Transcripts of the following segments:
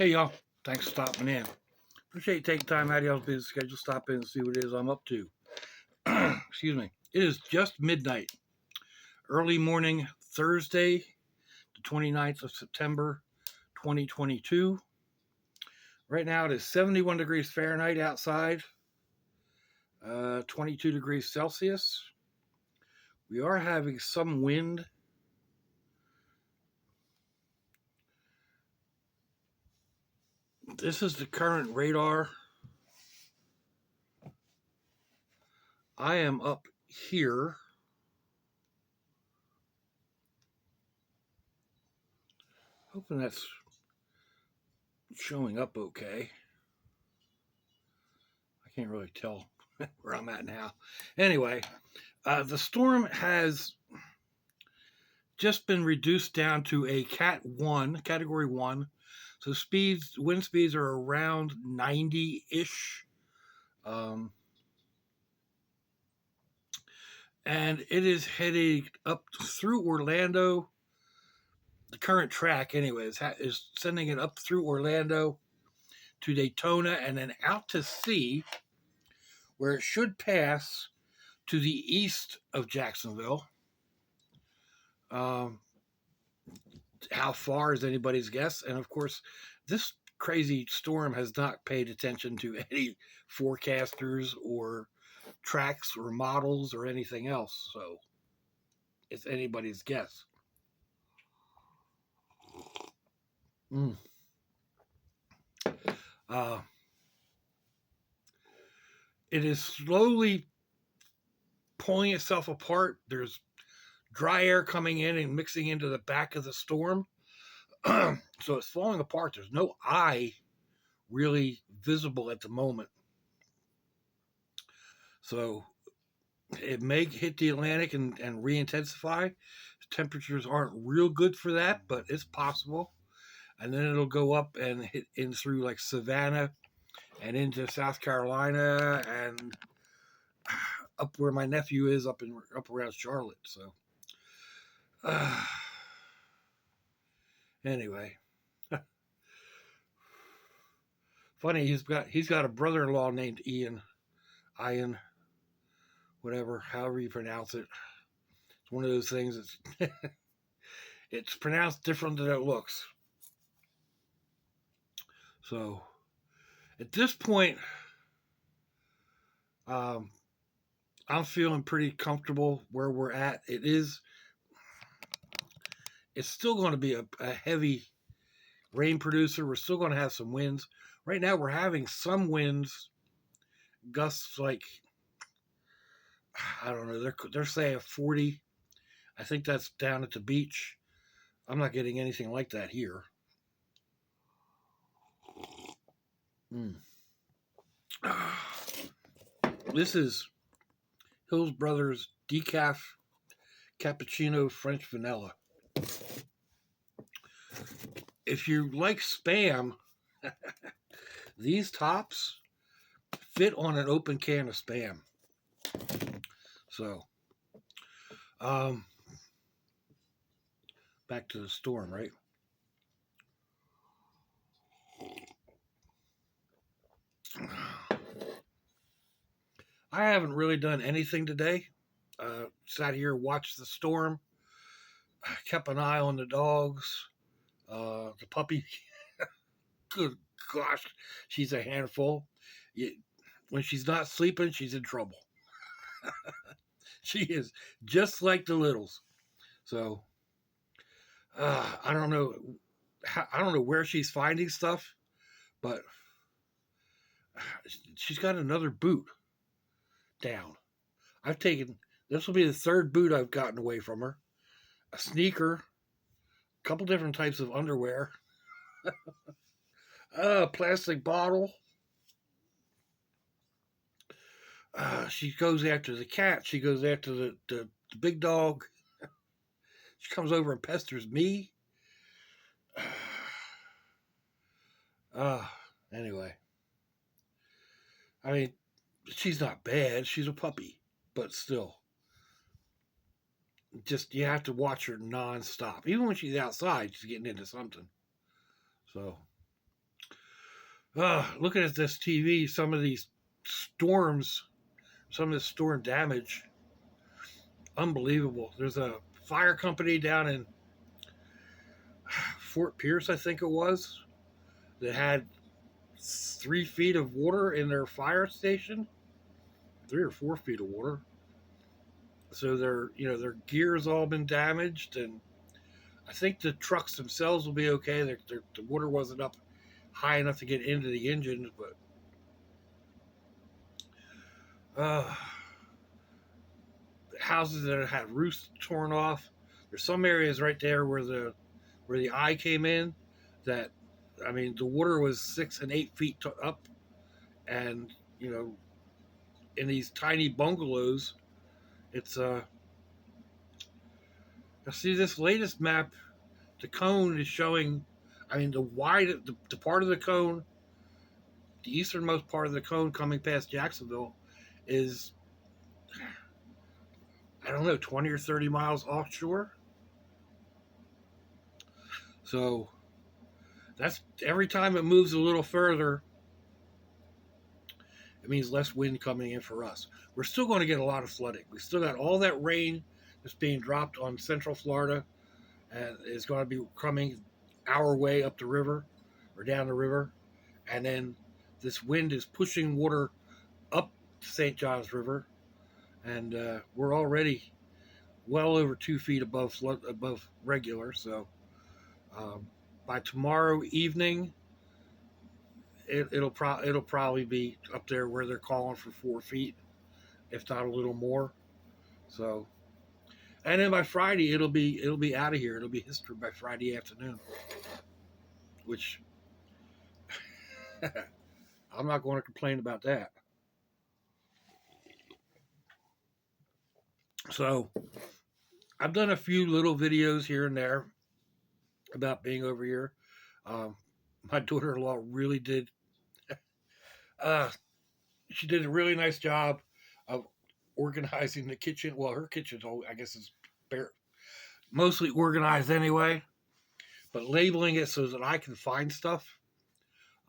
Hey y'all, thanks for stopping in. Appreciate you taking time out of y'all's busy schedule, stop in and see what it is I'm up to. Excuse me. It is just midnight, early morning, Thursday, the 29th of September, 2022. Right now it is 71 degrees Fahrenheit outside, 22 degrees Celsius. We are having some wind. This is the current radar. I am up here. Hoping that's showing up okay. I can't really tell where I'm at now. Anyway, the storm has just been reduced down to a category 1. So wind speeds are around 90-ish. And it is heading up through Orlando. The current track, anyways, is sending it up through Orlando to Daytona and then out to sea, where it should pass to the east of Jacksonville. How far is anybody's guess? And of course, this crazy storm has not paid attention to any forecasters or tracks or models or anything else. So it's anybody's guess. Mm. It is slowly pulling itself apart. There's dry air coming in and mixing into the back of the storm. So it's falling apart. There's no eye really visible at the moment. So it may hit the Atlantic and re-intensify. Temperatures aren't real good for that, but it's possible. And then it'll go up and hit in through like Savannah and into South Carolina and up where my nephew is up around Charlotte. So anyway, funny he's got a brother-in-law named Ian, whatever, however you pronounce it. It's one of those things that's it's pronounced different than it looks. So at this point, I'm feeling pretty comfortable where we're at. It's still going to be a heavy rain producer. We're still going to have some winds. Right now, we're having some winds, gusts like, I don't know, they're saying 40. I think that's down at the beach. I'm not getting anything like that here. This is Hills Brothers Decaf Cappuccino French Vanilla. If you like Spam, these tops fit on an open can of Spam. So, back to the storm, right? I haven't really done anything today. Sat here, watched the storm, kept an eye on the dogs. The puppy, good gosh, she's a handful. When she's not sleeping, she's in trouble. She is just like the littles. So I don't know. I don't know where she's finding stuff, but she's got another boot down. This will be the third boot I've gotten away from her. A sneaker, a couple different types of underwear, a plastic bottle. She goes after the cat. She goes after the big dog. She comes over and pesters me. Anyway. I mean, she's not bad. She's a puppy. But still. Just, you have to watch her nonstop. Even when she's outside, she's getting into something. So, Looking at this TV, some of these storms, some of the storm damage, unbelievable. There's a fire company down in Fort Pierce, I think it was, that had 3 feet of water in their fire station, 3 or 4 feet of water. So their gear's all been damaged, and I think the trucks themselves will be okay. The water wasn't up high enough to get into the engines, but uh, houses that had roofs torn off. There's some areas right there where the eye came in that, I mean, the water was 6 and 8 feet up, and in these tiny bungalows, it's I see this latest map. The cone is showing, I mean, the part of the cone, the easternmost part of the cone coming past Jacksonville, is, I don't know, 20 or 30 miles offshore. So that's every time it moves a little further, it means less wind coming in for us. We're still going to get a lot of flooding. We still got all that rain that's being dropped on central Florida, and it's going to be coming our way up the river or down the river. And then this wind is pushing water up St. Johns River, and we're already well over 2 feet above regular. So um, by tomorrow evening, it'll probably be up there where they're calling for 4 feet, if not a little more. So, and then by Friday it'll be out of here. It'll be history by Friday afternoon, which I'm not going to complain about that. So I've done a few little videos here and there about being over here. Um, my daughter-in-law really did. Uh, she did a really nice job of organizing the kitchen. Well, her kitchen's, I guess, is mostly organized anyway, but labeling it so that I can find stuff.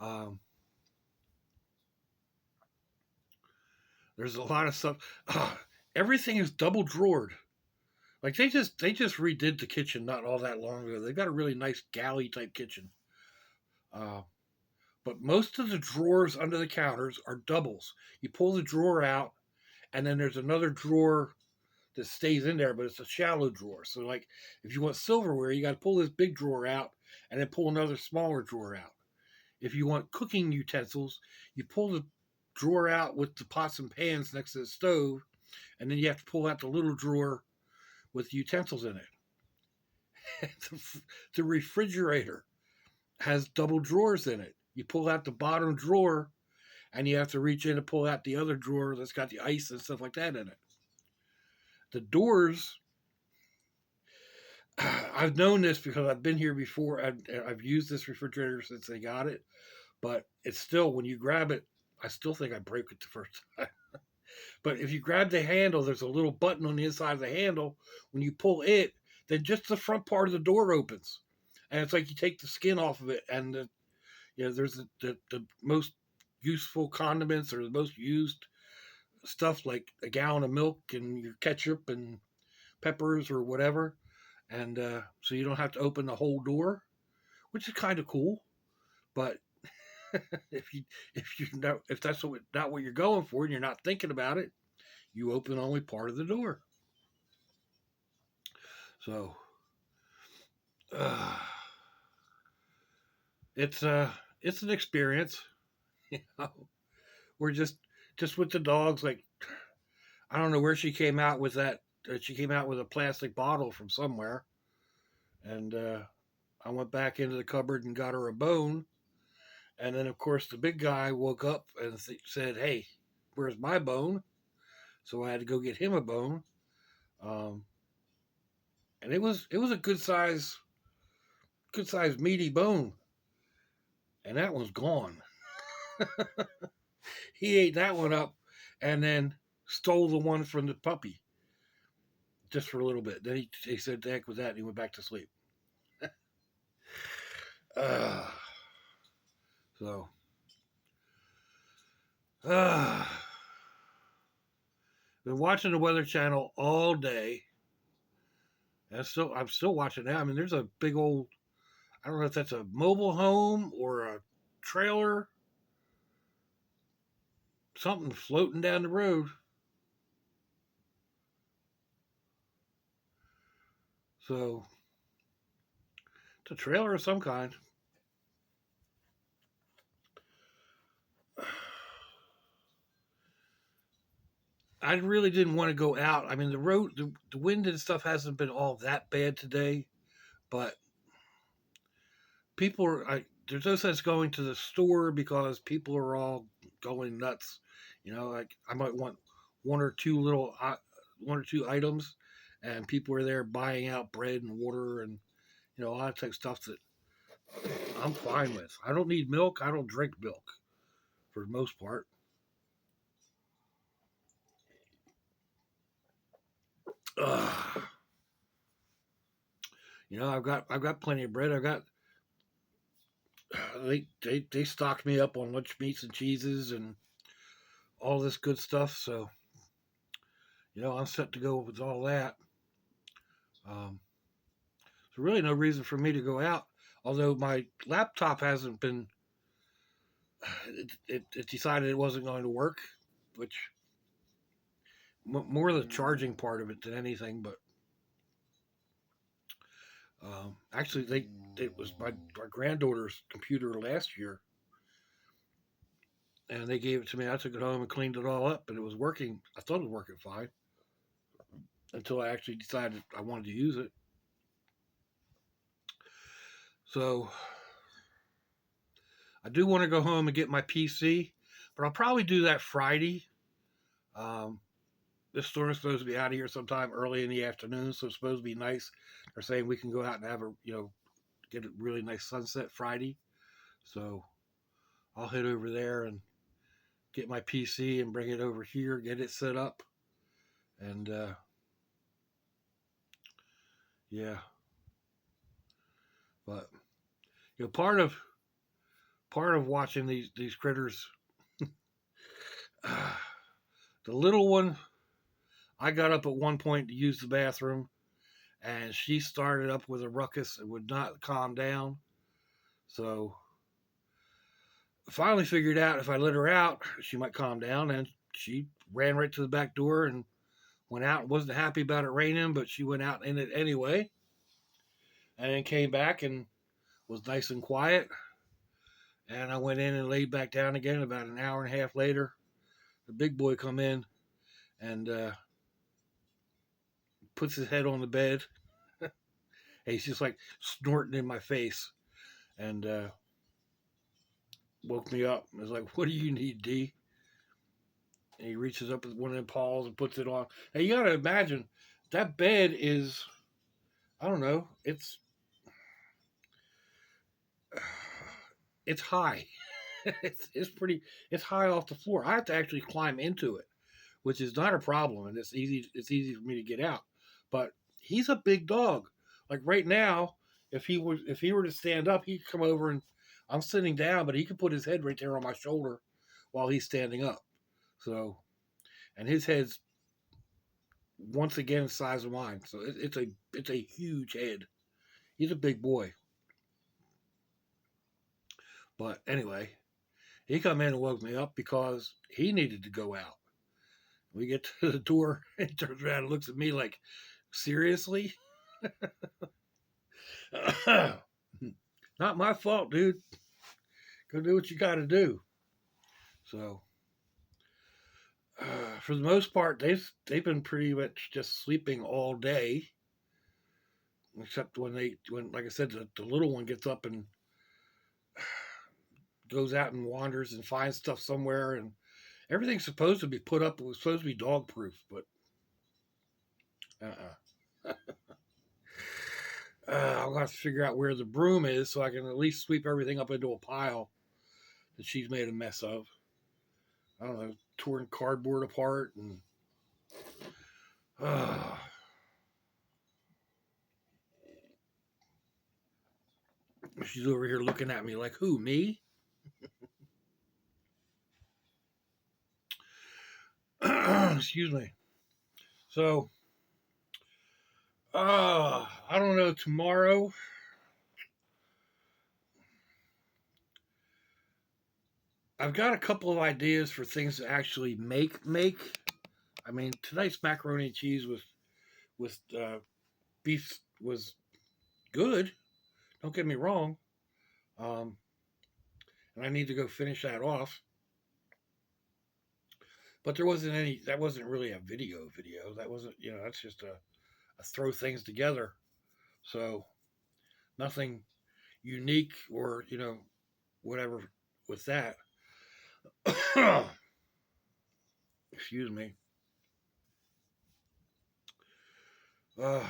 Um, there's a lot of stuff. Everything is double drawered. Like they just redid the kitchen not all that long ago. They've got a really nice galley type kitchen. Uh, but most of the drawers under the counters are doubles. You pull the drawer out, and then there's another drawer that stays in there, but it's a shallow drawer. So, like, if you want silverware, you got to pull this big drawer out and then pull another smaller drawer out. If you want cooking utensils, you pull the drawer out with the pots and pans next to the stove, and then you have to pull out the little drawer with utensils in it. The refrigerator has double drawers in it. You pull out the bottom drawer, and you have to reach in and pull out the other drawer that's got the ice and stuff like that in it. The doors, I've known this because I've been here before. I've used this refrigerator since they got it, but it's still, when you grab it, I still think I break it the first time. But if you grab the handle, there's a little button on the inside of the handle. When you pull it, then just the front part of the door opens, and it's like you take the skin off of it, and there's the most useful condiments or the most used stuff, like a gallon of milk and your ketchup and peppers or whatever, and so you don't have to open the whole door, which is kind of cool. But if you if that's not what you're going for and you're not thinking about it, you open only part of the door. So uh, it's it's an experience. You know, we're just with the dogs. Like, I don't know where she came out with that. She came out with a plastic bottle from somewhere, and I went back into the cupboard and got her a bone. And then, of course, the big guy woke up and said, "Hey, where's my bone?" So I had to go get him a bone. Um, and it was a good size meaty bone, and that one's gone. He ate that one up, and then stole the one from the puppy just for a little bit. Then he said, "The heck with that," and he went back to sleep. uh, so Been watching the Weather Channel all day. And I'm still watching that. I mean, there's a big old, I don't know if that's a mobile home or a trailer, something floating down the road. So it's a trailer of some kind. I really didn't want to go out. I mean, the wind and stuff hasn't been all that bad today, but there's no sense going to the store because people are all going nuts. Like I might want one or two little, one or two items, and people are there buying out bread and water and a lot of type stuff that I'm fine with. I don't need milk. I don't drink milk for the most part. Ugh. I've got plenty of bread. I've got they stocked me up on lunch meats and cheeses and all this good stuff. So I'm set to go with all that. Um, there's really no reason for me to go out. Although my laptop hasn't been, it decided it wasn't going to work, which more the charging part of it than anything. But actually, it was my granddaughter's computer last year, and they gave it to me. I took it home and cleaned it all up, and it was working. I thought it was working fine until I actually decided I wanted to use it. So I do want to go home and get my PC, but I'll probably do that Friday. Um, this storm is supposed to be out of here sometime early in the afternoon, so it's supposed to be nice. They're saying we can go out and have get a really nice sunset Friday. So I'll head over there and get my PC and bring it over here, get it set up, and yeah. But part of watching these critters, the little one, I got up at one point to use the bathroom, and she started up with a ruckus and would not calm down. So I finally figured out if I let her out, she might calm down, and she ran right to the back door and went out. Wasn't happy about it raining, but she went out in it anyway, and then came back and was nice and quiet. And I went in and laid back down again. About an hour and a half later, the big boy come in and puts his head on the bed. And he's just like snorting in my face and woke me up. I was like, "What do you need, D?" And he reaches up with one of them paws and puts it on. Now you got to imagine that bed is, I don't know, it's high. It's high off the floor. I have to actually climb into it, which is not a problem, and it's easy for me to get out. But he's a big dog. Like right now, if he were to stand up, he'd come over and I'm sitting down, but he could put his head right there on my shoulder while he's standing up. So, and his head's once again the size of mine. So it's a huge head. He's a big boy. But anyway, he come in and woke me up because he needed to go out. We get to the door and he turns around and looks at me like, seriously? Not my fault, dude. Go do what you got to do. So, for the most part, they've been pretty much just sleeping all day, except when like I said, the little one gets up and goes out and wanders and finds stuff somewhere, and everything's supposed to be put up. It was supposed to be dog proof, but uh-uh. I'm gonna have to figure out where the broom is so I can at least sweep everything up into a pile that she's made a mess of. I don't know, torn cardboard apart and uh, she's over here looking at me like, who, me? Excuse me. So, I don't know. Tomorrow, I've got a couple of ideas for things to actually make. I mean, tonight's macaroni and cheese with beef was good. Don't get me wrong. Um, and I need to go finish that off. But there wasn't any. That wasn't really a video. That wasn't. That's just a throw things together. So nothing unique or whatever with that. Excuse me. Uh,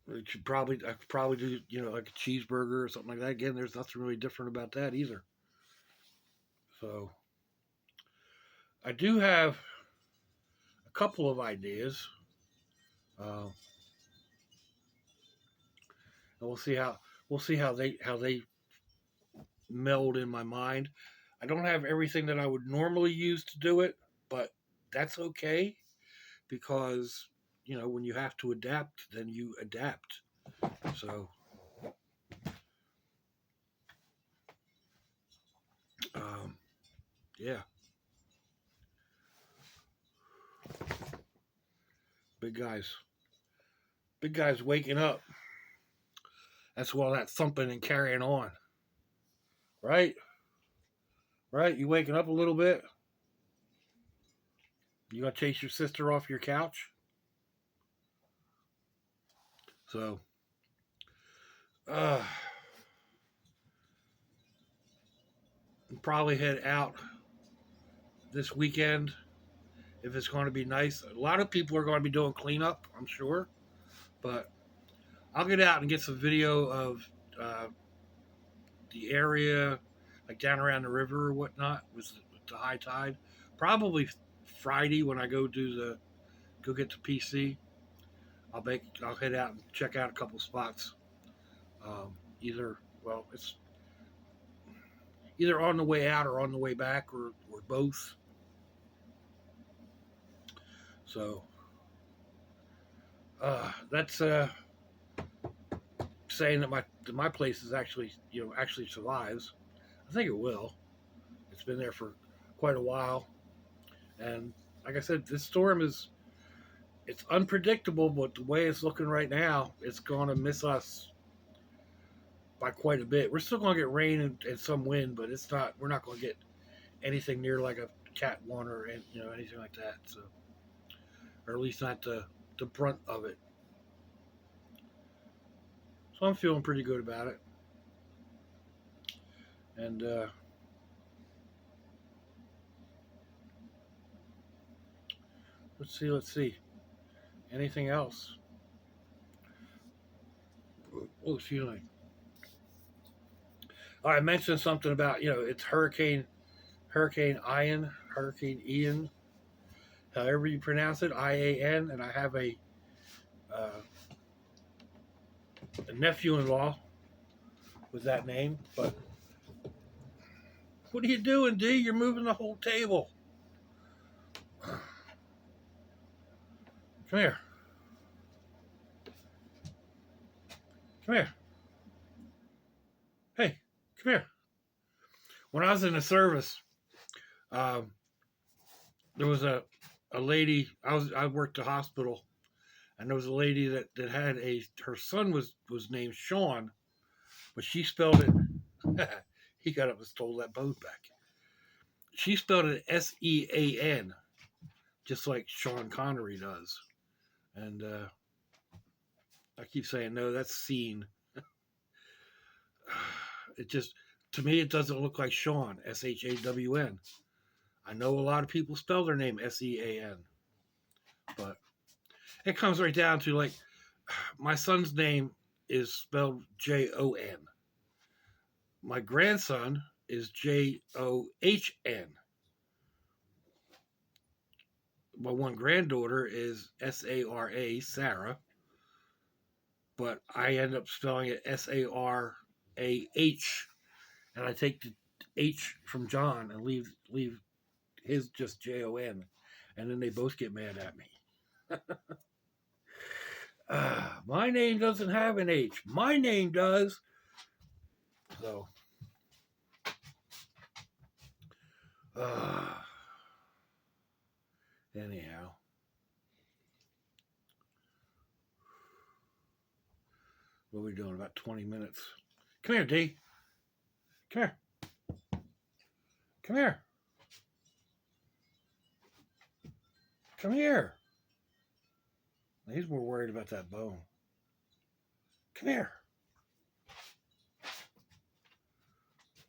I could probably do like a cheeseburger or something like that. Again, there's nothing really different about that either. So I do have a couple of ideas. Uh, and we'll see how they meld in my mind. I don't have everything that I would normally use to do it, but that's okay because when you have to adapt, then you adapt. So um, yeah, big guys, big guys waking up. That's all that thumping and carrying on, right? Right? You waking up a little bit. You gonna chase your sister off your couch. So uh, probably head out this weekend if it's going to be nice. A lot of people are going to be doing cleanup, I'm sure, but I'll get out and get some video of uh, the area, like down around the river or whatnot, with the high tide. Probably Friday when I go get the PC. I'll head out and check out a couple spots. Either it's either on the way out or on the way back or both. So that's saying that my place is actually survives. I think it will. It's been there for quite a while, and like I said, this storm it's unpredictable, but the way it's looking right now, it's going to miss us by quite a bit. We're still going to get rain and some wind, but it's not. We're not going to get anything near like a Cat 1 or anything like that. So, or at least not the brunt of it. So I'm feeling pretty good about it. And let's see. Anything else? Oh, excuse me. Oh, I mentioned something about it's Hurricane Ian, however you pronounce it, IAN, and I have uh, a nephew-in-law with that name. But what are you doing, D? You're moving the whole table. Come here. Come here. Hey, come here. When I was in the service, um, there was a lady. I worked the hospital, and there was a lady that had her son was named Sean, but she spelled it. He got up and stole that bone back. She spelled it SEAN, just like Sean Connery does. And I keep saying no, that's scene. It just to me it doesn't look like Sean, SHAWN. I know a lot of people spell their name SEAN, but it comes right down to like my son's name is spelled JON. My grandson is JOHN. My one granddaughter is SARA, Sarah, but I end up spelling it SARAH, and I take the H from John and leave his just Jon, and then they both get mad at me. My name doesn't have an H. My name does. So, anyhow. What are we doing? About 20 minutes. Come here, D. Come here. Come here. Come here. He's more worried about that bone. Come here.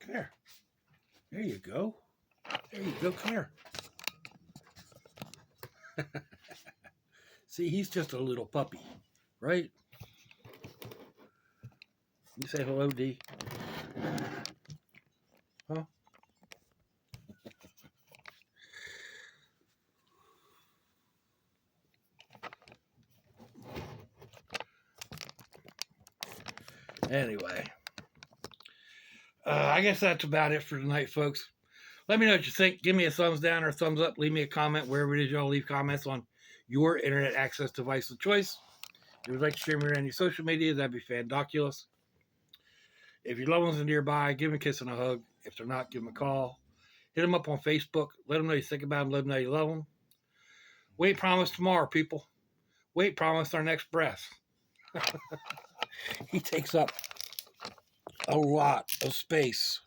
Come here. There you go. There you go. Come here. See, he's just a little puppy, right? You say hello, D. Huh? Anyway, I guess that's about it for tonight, folks. Let me know what you think. Give me a thumbs down or a thumbs up. Leave me a comment wherever it is y'all leave comments on your internet access device of choice. If you would like to share me on your social media, that'd be fandoculous. If your loved ones are nearby, give them a kiss and a hug. If they're not, give them a call. Hit them up on Facebook. Let them know you think about them. Let them know you love them. We ain't promised tomorrow, people. We ain't promised our next breath. He takes up a lot of space.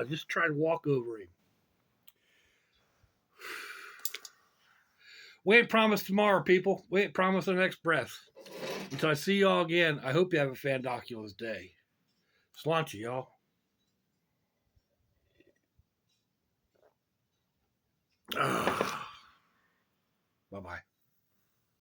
Just try to walk over him. We ain't promised tomorrow, people. We ain't promised our next breath. Until I see y'all again, I hope you have a fandoculous day. Sláinte, y'all.